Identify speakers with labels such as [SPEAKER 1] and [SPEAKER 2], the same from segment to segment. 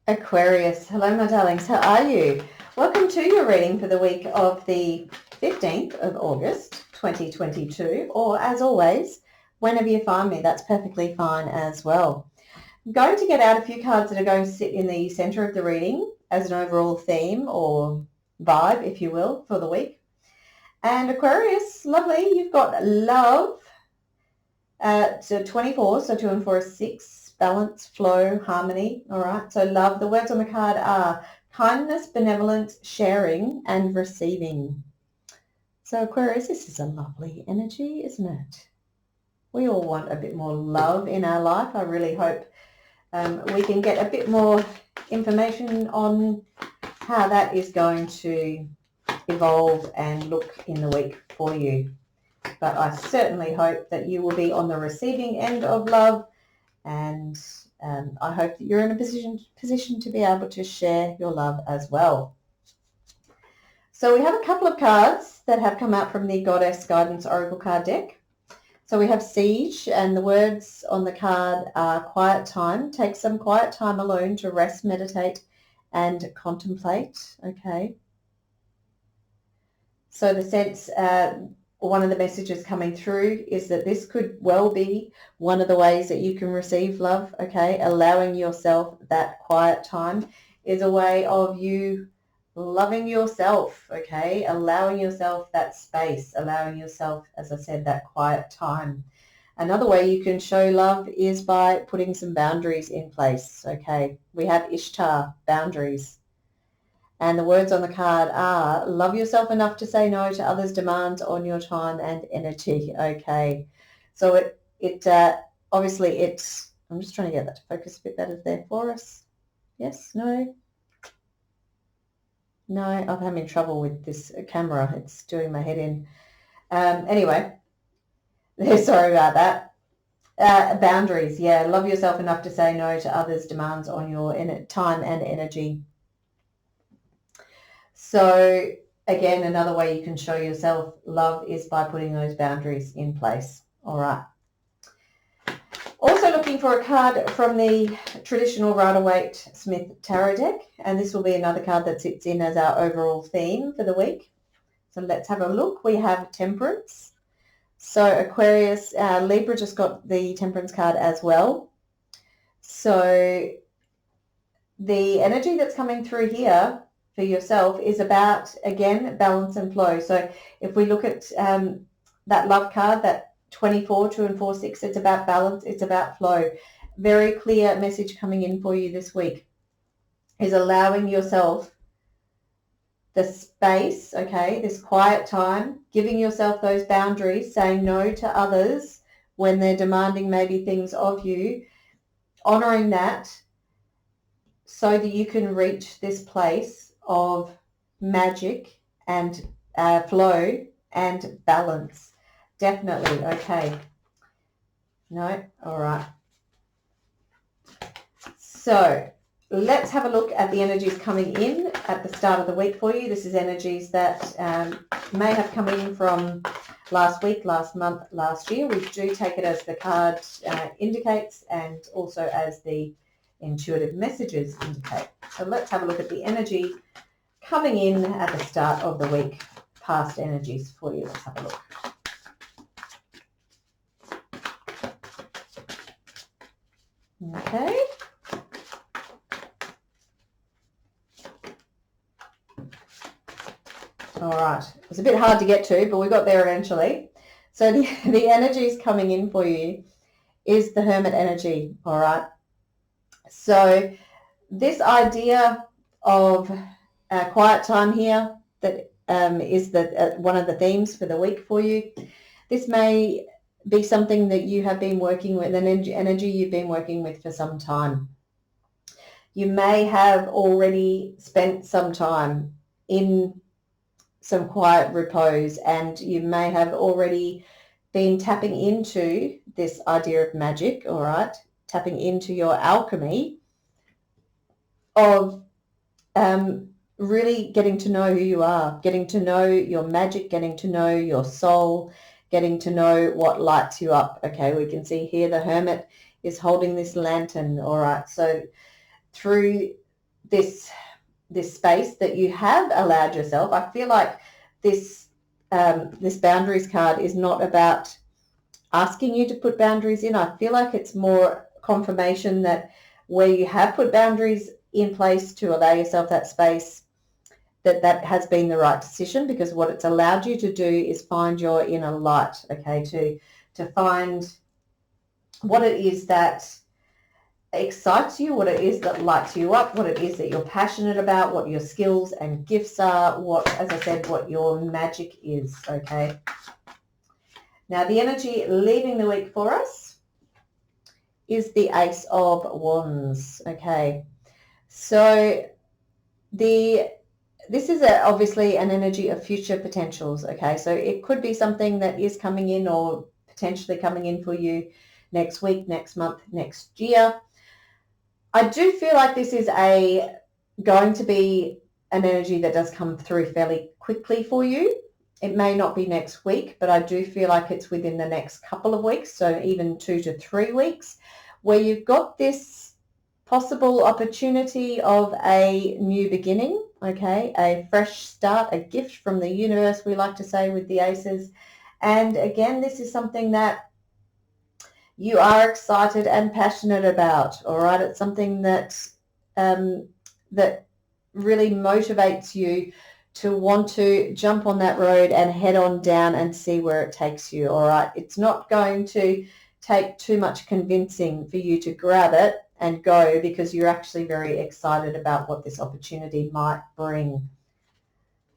[SPEAKER 1] Aquarius, hello my darlings, how are you? Welcome to your reading for the week of the 15th of August 2022, or as always, whenever you find me, that's perfectly fine as well. I'm going to get out a few cards that are going to sit in the center of the reading as an overall theme or vibe, if you will, for the week. And Aquarius, lovely, you've got love, so 24, so 2 and 4 is 6. Balance, flow, harmony. All right. So love, the words on the card are kindness, benevolence, sharing, and receiving. So Aquarius, this is a lovely energy, isn't it? We all want a bit more love in our life. I really hope we can get a bit more information on how that is going to evolve and look in the week for you. But I certainly hope that you will be on the receiving end of love, and I hope that you're in a position to be able to share your love as well. So we have a couple of cards that have come out from the Goddess Guidance Oracle card deck. So we have Siege, and the words on the card are quiet time. Take some quiet time alone to rest, meditate, and contemplate. Okay. So the sense, one of the messages coming through is that this could well be one of the ways that you can receive love, okay? Allowing yourself that quiet time is a way of you loving yourself, okay? Allowing yourself that space, allowing yourself, as I said, that quiet time. Another way you can show love is by putting some boundaries in place, okay? We have Ishtar, boundaries. And the words on the card are, love yourself enough to say no to others' demands on your time and energy. Okay. So it obviously it's, I'm just trying to get that to focus a bit better there for us. Yes, no. No, I'm having trouble with this camera. It's doing my head in. Anyway, sorry about that. Boundaries. Yeah. Love yourself enough to say no to others' demands on your time and energy. So again, another way you can show yourself love is by putting those boundaries in place. All right. Also looking for a card from the traditional Rider-Waite Smith Tarot deck, and this will be another card that sits in as our overall theme for the week. So let's have a look. We have Temperance. So Aquarius, Libra just got the Temperance card as well. So the energy that's coming through here for yourself is about, again, balance and flow. So if we look at that love card, that 24, 2 and 4, 6, it's about balance, it's about flow. Very clear message coming in for you this week is allowing yourself the space, okay, this quiet time, giving yourself those boundaries, saying no to others when they're demanding maybe things of you, honoring that so that you can reach this place of magic and flow and balance. Definitely. Okay. No? All right. So let's have a look at the energies coming in at the start of the week for you. This is energies that may have come in from last week, last month, last year. We do take it as the card indicates, and also as the intuitive messages indicate. So let's have a look at the energy coming in at the start of the week, past energies for you. Let's have a look. Okay. All right. It was a bit hard to get to, but we got there eventually. So the energies coming in for you is the Hermit energy. All right. So this idea of quiet time here that is one of the themes for the week for you. This may be something that you have been working with, an energy you've been working with for some time. You may have already spent some time in some quiet repose, and you may have already been tapping into this idea of magic, all right, tapping into your alchemy of really getting to know who you are, getting to know your magic, getting to know your soul, getting to know what lights you up. Okay, we can see here the Hermit is holding this lantern, all right. So through this space that you have allowed yourself. I feel like this boundaries card is not about asking you to put boundaries in. I feel like it's more confirmation that where you have put boundaries in place to allow yourself that space, that has been the right decision, because what it's allowed you to do is find your inner light, okay, to find what it is that excites you, what it is that lights you up, what it is that you're passionate about, what your skills and gifts are, what, as I said, what your magic is, okay? Now, the energy leaving the week for us is the Ace of Wands, okay? So this is obviously an energy of future potentials, okay? So it could be something that is coming in or potentially coming in for you next week, next month, next year. I do feel like this is going to be an energy that does come through fairly quickly for you. It may not be next week, but I do feel like it's within the next couple of weeks, so even 2 to 3 weeks, where you've got this possible opportunity of a new beginning, okay, a fresh start, a gift from the universe, we like to say with the aces. And again, this is something that you are excited and passionate about, all right? It's something that that really motivates you to want to jump on that road and head on down and see where it takes you, all right? It's not going to take too much convincing for you to grab it and go, because you're actually very excited about what this opportunity might bring.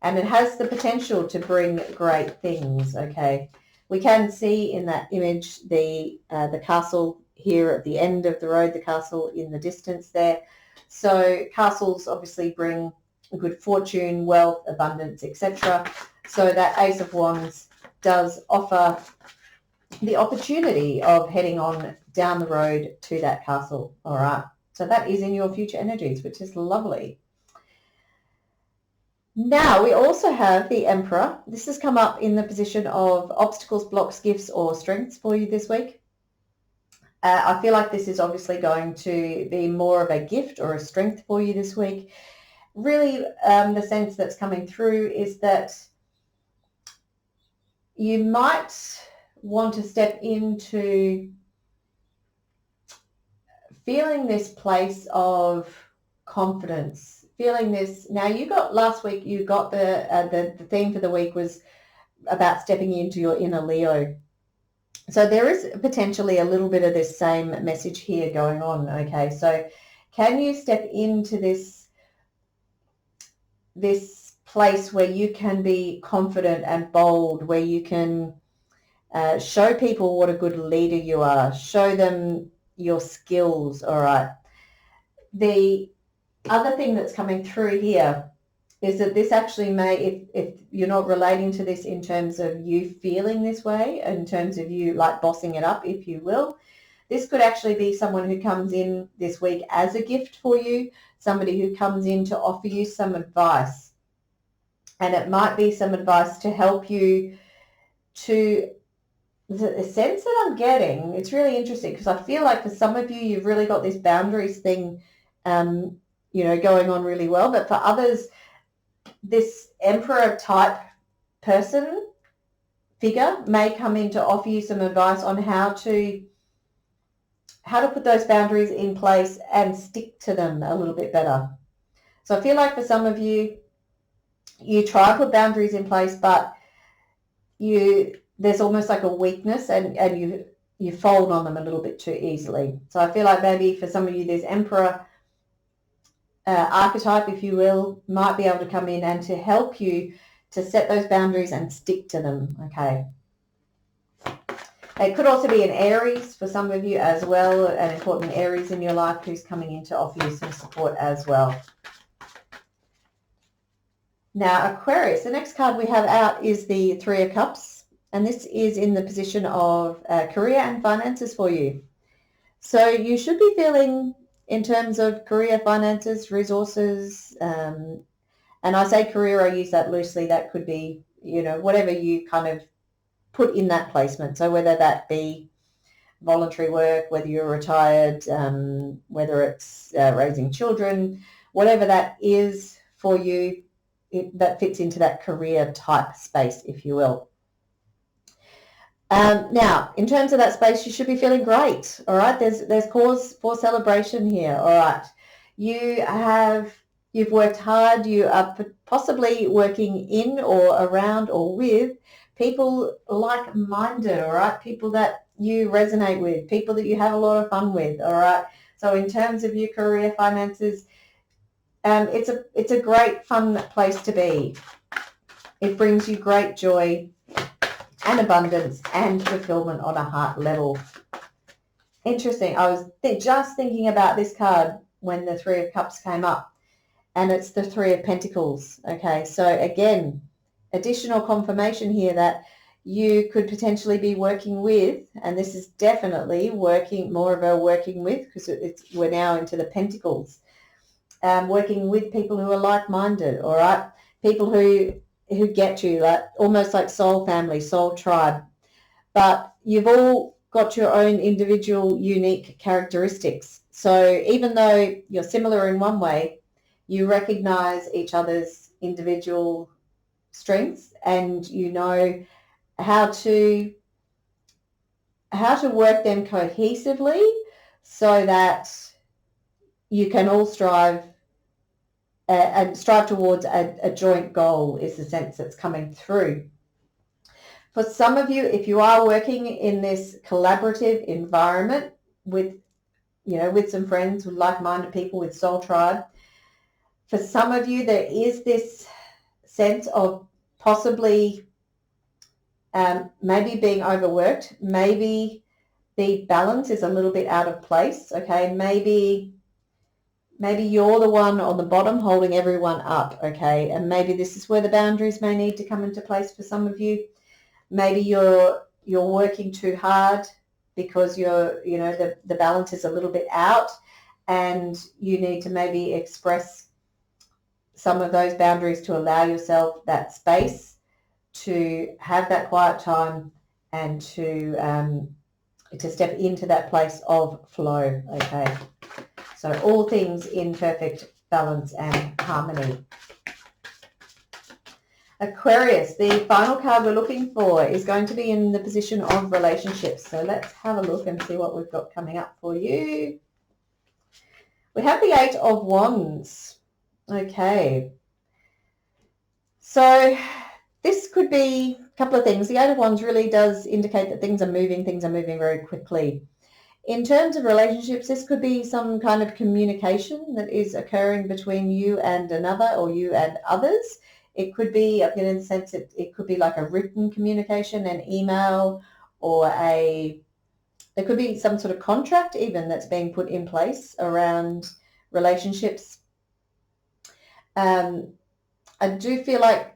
[SPEAKER 1] And it has the potential to bring great things, okay? We can see in that image the castle here at the end of the road, the castle in the distance there. So castles obviously bring good fortune, wealth, abundance, etc. So that Ace of Wands does offer the opportunity of heading on down the road to that castle, all right? So that is in your future energies, which is lovely. Now, we also have the Emperor. This has come up in the position of obstacles, blocks, gifts, or strengths for you this week. I feel like this is obviously going to be more of a gift or a strength for you this week. Really, the sense that's coming through is that you might want to step into feeling this place of confidence, feeling this. Now, you got last week, you got the theme for the week was about stepping into your inner Leo. So there is potentially a little bit of this same message here going on, okay? So can you step into this place where you can be confident and bold, where you can show people what a good leader you are, show them your skills, all right? The other thing that's coming through here is that this actually may, if you're not relating to this in terms of you feeling this way, in terms of you like bossing it up, if you will, this could actually be someone who comes in this week as a gift for you, somebody who comes in to offer you some advice. And it might be some advice to help you to, the sense that I'm getting, it's really interesting, because I feel like for some of you, you've really got this boundaries thing, going on really well. But for others, this Emperor type person, figure, may come in to offer you some advice on how to put those boundaries in place and stick to them a little bit better. So I feel like for some of you, you try to put boundaries in place, but there's almost like a weakness, and you fold on them a little bit too easily. So I feel like maybe for some of you, this Emperor archetype, if you will, might be able to come in and to help you to set those boundaries and stick to them, okay? It could also be an Aries for some of you as well, an important Aries in your life who's coming in to offer you some support as well. Now, Aquarius, the next card we have out is the Three of Cups, and this is in the position of career and finances for you. So you should be feeling, in terms of career, finances, resources, and I say career, I use that loosely. That could be, whatever you kind of put in that placement. So whether that be voluntary work, whether you're retired, whether it's raising children, whatever that is for you, that fits into that career type space, if you will. Now, in terms of that space, you should be feeling great. All right, there's cause for celebration here. All right, you've worked hard. You are possibly working in or around or with people like-minded. All right, people that you resonate with, people that you have a lot of fun with. All right, so in terms of your career finances, it's a great fun place to be. It brings you great joy and abundance and fulfillment on a heart level. Interesting. I was just thinking about this card when the Three of Cups came up, and it's the Three of Pentacles. Okay, so again, additional confirmation here that you could potentially be working with, and this is definitely more of a working with, because we're now into the Pentacles, working with people who are like-minded. All right, people who get you, like almost like soul family, soul tribe, but you've all got your own individual unique characteristics. So even though you're similar in one way, you recognize each other's individual strengths, and you know how to work them cohesively so that you can all strive towards a joint goal, is the sense that's coming through. For some of you, if you are working in this collaborative environment with some friends, with like-minded people, with soul tribe, for some of you there is this sense of possibly maybe being overworked. Maybe the balance is a little bit out of place. Okay, maybe you're the one on the bottom holding everyone up. Okay, and maybe this is where the boundaries may need to come into place for some of you. Maybe you're working too hard because the balance is a little bit out, and you need to maybe express some of those boundaries to allow yourself that space to have that quiet time and to step into that place of flow. Okay, so all things in perfect balance and harmony. Aquarius, the final card we're looking for is going to be in the position of relationships. So let's have a look and see what we've got coming up for you. We have the Eight of Wands. Okay. So this could be a couple of things. The Eight of Wands really does indicate that things are moving very quickly. In terms of relationships, this could be some kind of communication that is occurring between you and another, or you and others. It could be, in the sense, it could be like a written communication, an email, or there could be some sort of contract even that's being put in place around relationships. I do feel like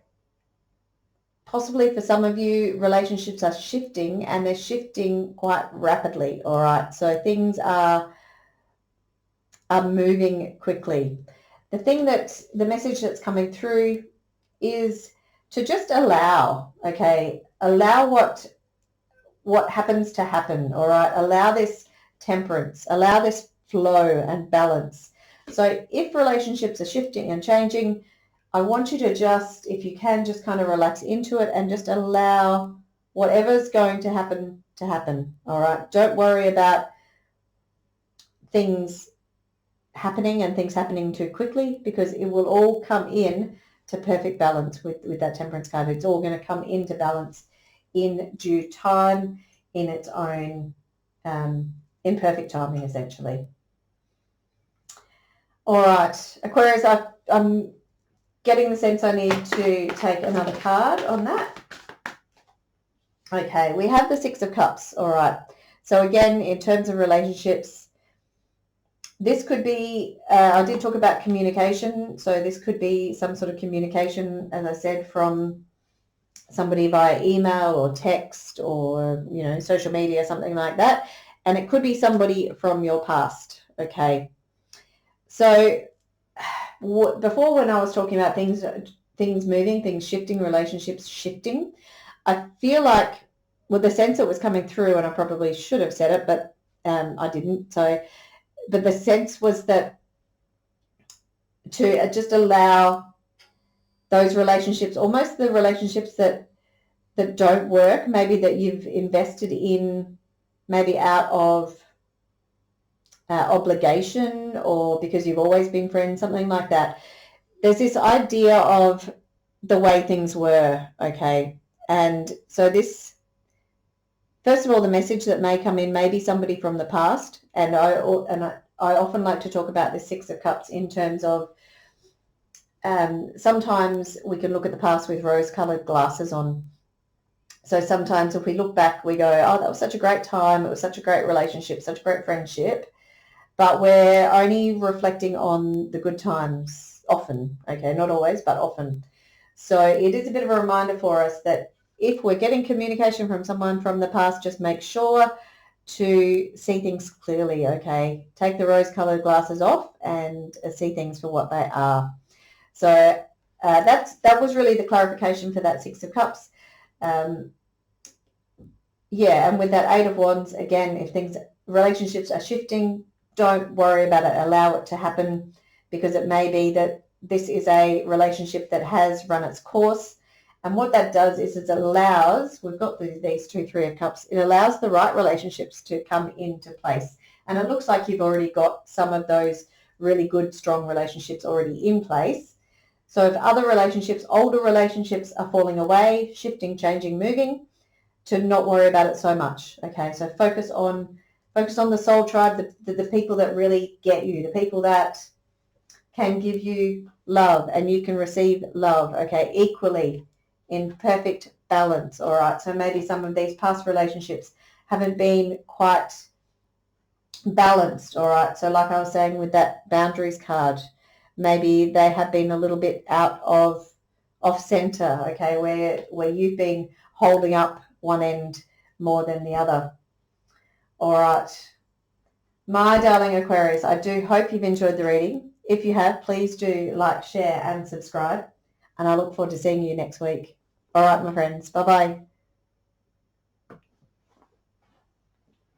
[SPEAKER 1] possibly for some of you, relationships are shifting, and they're shifting quite rapidly. All right, so things are moving quickly. The message that's coming through is to just allow what happens to happen. All right, allow this temperance, allow this flow and balance. So if relationships are shifting and changing, I want you to just, if you can, just kind of relax into it and just allow whatever's going to happen to happen. All right, don't worry about things happening and things happening too quickly, because it will all come in to perfect balance with that temperance card. It's all going to come into balance in due time, in its own, in perfect timing, essentially. All right, Aquarius, I'm getting the sense I need to take another card on that. Okay, we have the Six of Cups. All right, so again, in terms of relationships, this could be, I did talk about communication, so this could be some sort of communication, as I said, from somebody via email or text or, social media, something like that. And it could be somebody from your past, okay? So before, when I was talking about things moving, things shifting, relationships shifting, I feel like, the sense that was coming through, and I probably should have said it, but I didn't, but the sense was that to just allow those relationships, almost the relationships that don't work, maybe that you've invested in, maybe out of obligation or because you've always been friends, something like that. There's this idea of the way things were, okay? And so this, first of all, the message that may come in may be somebody from the past, and I often like to talk about the Six of Cups in terms of sometimes we can look at the past with rose-coloured glasses on. So sometimes if we look back, we go, oh, that was such a great time, it was such a great relationship, such a great friendship, but we're only reflecting on the good times often, okay, not always, but often. So it is a bit of a reminder for us that if we're getting communication from someone from the past, just make sure to see things clearly, okay? Take the rose-coloured glasses off and see things for what they are. So that was really the clarification for that Six of Cups. Yeah, and with that Eight of Wands, again, if relationships are shifting, don't worry about it. Allow it to happen, because it may be that this is a relationship that has run its course. And what that does is it allows, we've got these two Three of Cups, it allows the right relationships to come into place. And it looks like you've already got some of those really good, strong relationships already in place. So if other relationships, older relationships are falling away, shifting, changing, moving, to not worry about it so much. Okay, so focus on the soul tribe, the people that really get you, the people that can give you love and you can receive love, okay, equally in perfect balance. All right, so maybe some of these past relationships haven't been quite balanced. All right, so like I was saying with that boundaries card, maybe they have been a little bit out of off center, okay, where you've been holding up one end more than the other. All right, my darling Aquarius, I do hope you've enjoyed the reading. If you have, please do like, share and subscribe, and I look forward to seeing you next week. All right, my friends, bye-bye.